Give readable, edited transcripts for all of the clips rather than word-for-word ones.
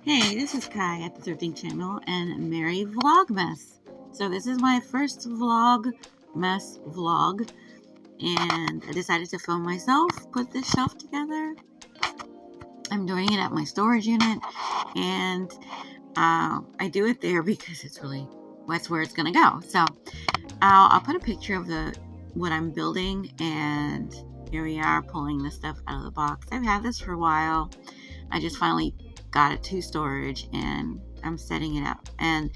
Hey, this is Kai at the Thrifting channel and Merry Vlogmas. So this is my first Vlogmas vlog, and I decided to film myself, put this shelf together. I'm doing it at my storage unit, and I do it there because that's where it's gonna go. So I'll put a picture of what I'm building, and here we are pulling this stuff out of the box. I've had this for a while. I just finally got it to storage and I'm setting it up. And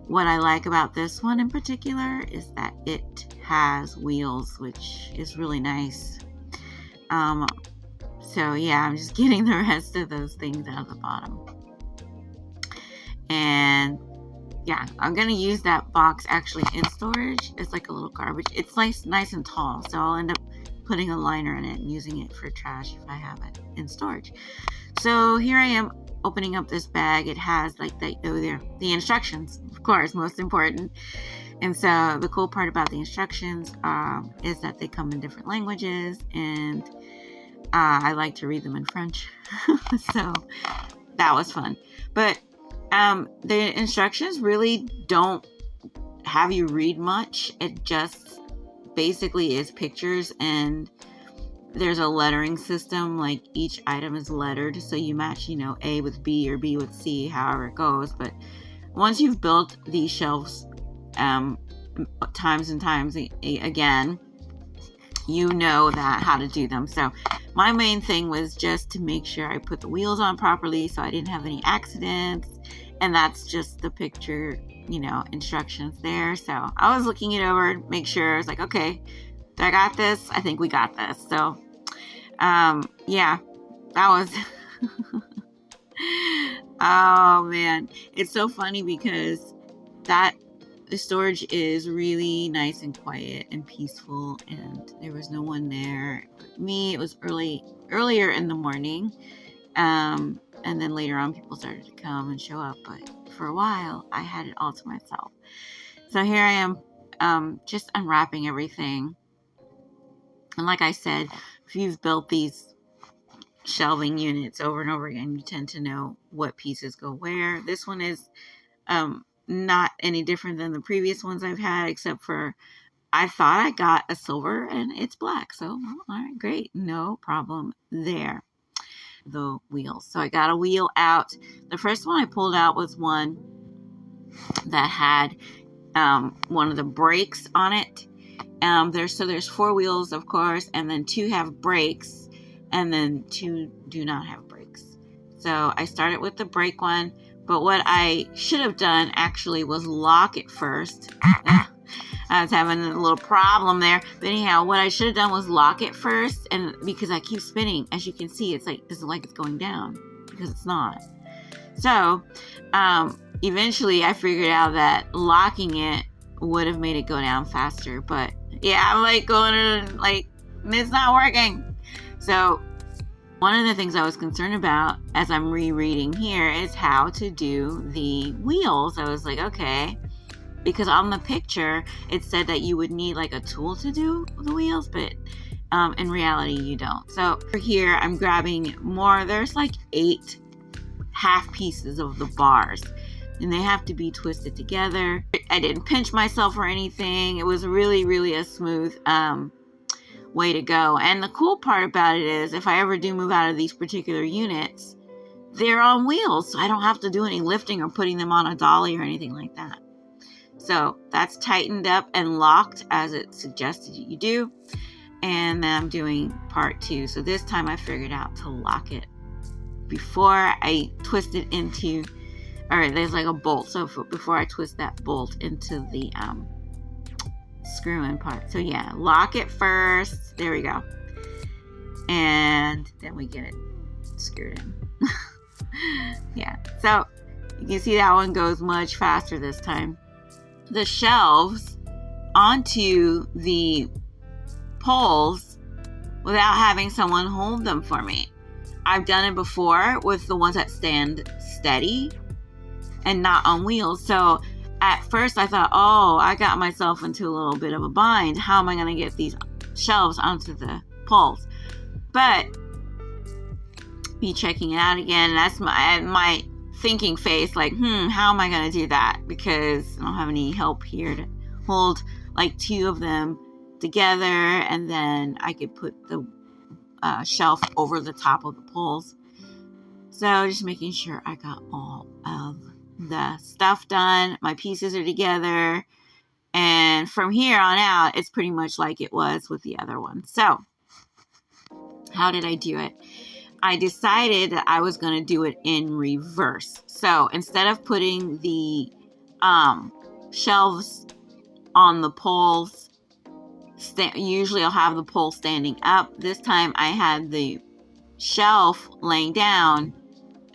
what I like about this one in particular is that it has wheels, which is really nice. So yeah, I'm just getting the rest of those things out of the bottom. And yeah, I'm gonna use that box actually in storage. It's like a little garbage. It's nice and tall, so I'll end up putting a liner in it and using it for trash if I have it in storage. So here I am opening up this bag. It has like the instructions, of course, most important. And so the cool part about the instructions is that they come in different languages, and I like to read them in French. So that was fun. But the instructions really don't have you read much. It just basically is pictures, and there's a lettering system. Like each item is lettered, so you match, A with B or B with C, however it goes. But once you've built these shelves times and times again, you know that how to do them. So my main thing was just to make sure I put the wheels on properly so I didn't have any accidents. And that's just the picture, instructions there. So I was looking it over, make sure. I was like, okay, I got this. I think we got this. So yeah, that was oh man, it's so funny because the storage is really nice and quiet and peaceful, and there was no one there but me. It was earlier in the morning, and then later on people started to come and show up, but for a while I had it all to myself. So here I am, just unwrapping everything. And like I said, if you've built these shelving units over and over again, you tend to know what pieces go where. This one is not any different than the previous ones I've had, except for I thought I got a silver and it's black. So, all right, great. No problem there. The wheels. So I got a wheel out. The first one I pulled out was one that had one of the brakes on it. There's 4 wheels, of course, and then 2 have brakes, and then 2 do not have brakes. So I started with the brake one, but what I should have done actually was lock it first. I was having a little problem there, but anyhow, what I should have done was lock it first, and because I keep spinning, as you can see, it's like it's going down, because it's not. So eventually I figured out that locking it would have made it go down faster, but yeah, I'm it's not working. So one of the things I was concerned about as I'm rereading here is how to do the wheels. I was like, okay, because on the picture it said that you would need like a tool to do the wheels, but in reality you don't. So for here I'm grabbing more. There's like 8 half pieces of the bars, and they have to be twisted together. I didn't pinch myself or anything. It was really, really a smooth way to go. And the cool part about it is, if I ever do move out of these particular units, they're on wheels, so I don't have to do any lifting or putting them on a dolly or anything like that. So that's tightened up and locked as it suggested you do. And then I'm doing part 2. So this time I figured out to lock it before I twist it into, or there's like a bolt. So before I twist that bolt into the screw in part. So yeah, lock it first. There we go. And then we get it screwed in. Yeah. So you can see that one goes much faster this time. The shelves onto the poles without having someone hold them for me. I've done it before with the ones that stand steady and not on wheels. So at first I thought, oh, I got myself into a little bit of a bind. How am I going to get these shelves onto the poles? But be checking it out again. That's my thinking face, like, how am I going to do that? Because I don't have any help here to hold like 2 of them together, and then I could put the shelf over the top of the poles. So just making sure I got all of the stuff done. My pieces are together. And from here on out, it's pretty much like it was with the other one. So how did I do it? I decided that I was going to do it in reverse. So instead of putting the shelves on the poles, usually I'll have the pole standing up. This time I had the shelf laying down,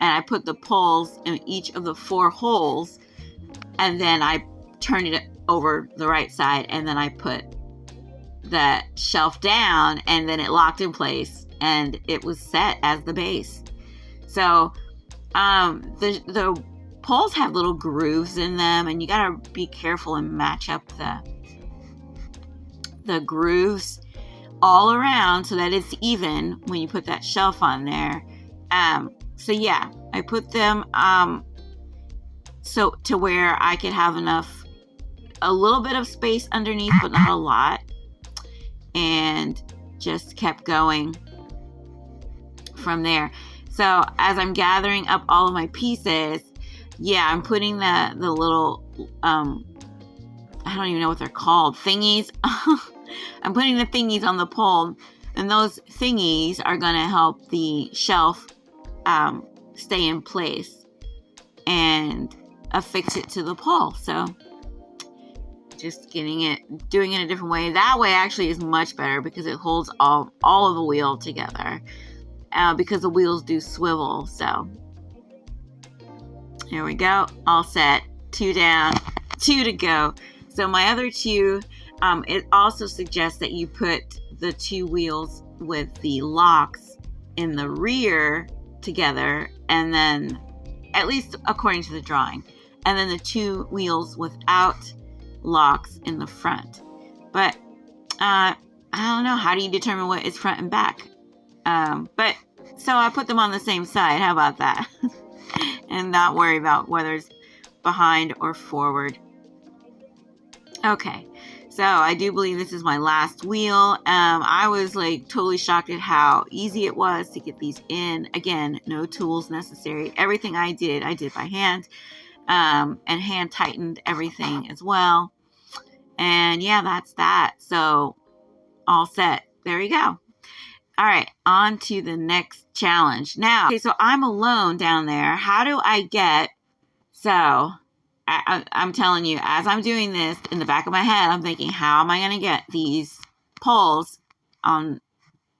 and I put the poles in each of the 4 holes, and then I turned it over the right side, and then I put the shelf down, and then it locked in place, and it was set as the base. So the poles have little grooves in them, and you gotta be careful and match up the grooves all around so that it's even when you put that shelf on there. So yeah, I put them so to where I could have a little bit of space underneath, but not a lot, and just kept going from there. So as I'm gathering up all of my pieces, yeah, I'm putting the little I don't even know what they're called, thingies. I'm putting the thingies on the pole, and those thingies are going to help the shelf stay in place and affix it to the pole. So just doing it a different way. That way actually is much better because it holds all of the wheel together, because the wheels do swivel. So here we go, all set, 2 down, 2 to go. So my other 2, it also suggests that you put the 2 wheels with the locks in the rear together, and then, at least according to the drawing, and then the 2 wheels without locks in the front. But I don't know, how do you determine what is front and back? But so I put them on the same side. How about that? And not worry about whether it's behind or forward. Okay, so I do believe this is my last wheel. I was like totally shocked at how easy it was to get these in. Again, no tools necessary. Everything I did by hand, and hand tightened everything as well. And yeah, that's that. So all set. There you go. All right, on to the next challenge. Now, okay, so I'm alone down there. How do I get, so I'm telling you, as I'm doing this, in the back of my head, I'm thinking, how am I going to get these poles on,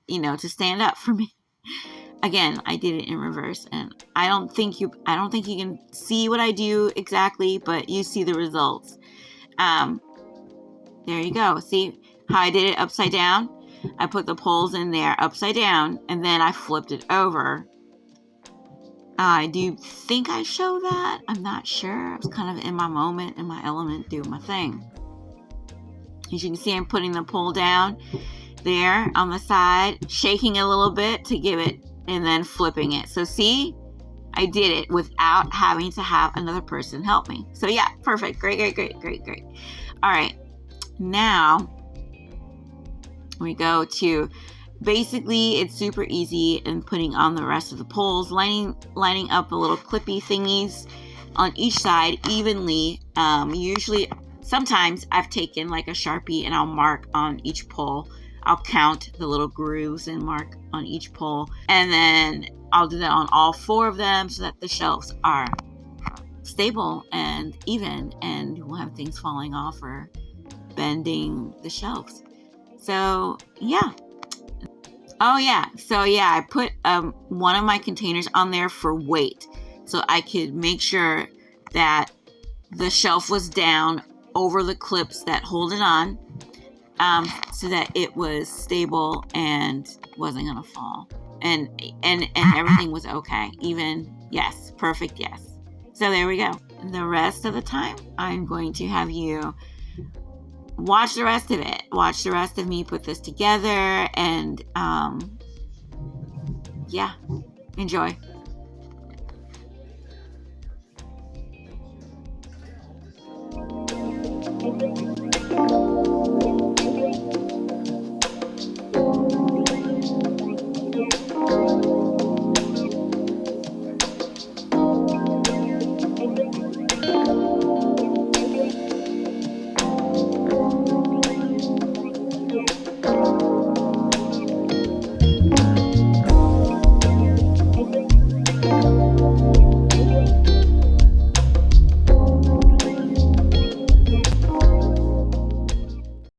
to stand up for me? Again, I did it in reverse, and I don't think you can see what I do exactly, but you see the results. There you go. See how I did it upside down? I put the poles in there upside down, and then I flipped it over. I do think I show that. I'm not sure. I was kind of in my moment, in my element, doing my thing. As you can see, I'm putting the pole down there on the side, shaking a little bit to give it, and then flipping it. So see, I did it without having to have another person help me. So yeah, perfect. Great. All right, now we go to, basically it's super easy in putting on the rest of the poles, lining up the little clippy thingies on each side evenly. Usually, sometimes I've taken like a Sharpie and I'll mark on each pole. I'll count the little grooves and mark on each pole, and then I'll do that on all 4 of them so that the shelves are stable and even, and you won't have things falling off or bending the shelves. So yeah. Oh yeah. So yeah, I put one of my containers on there for weight, so I could make sure that the shelf was down over the clips that hold it on, so that it was stable and wasn't gonna fall, and everything was okay. Even, yes, perfect, yes. So there we go. The rest of the time, I'm going to have you watch the rest of it. Watch the rest of me put this together, and yeah, enjoy.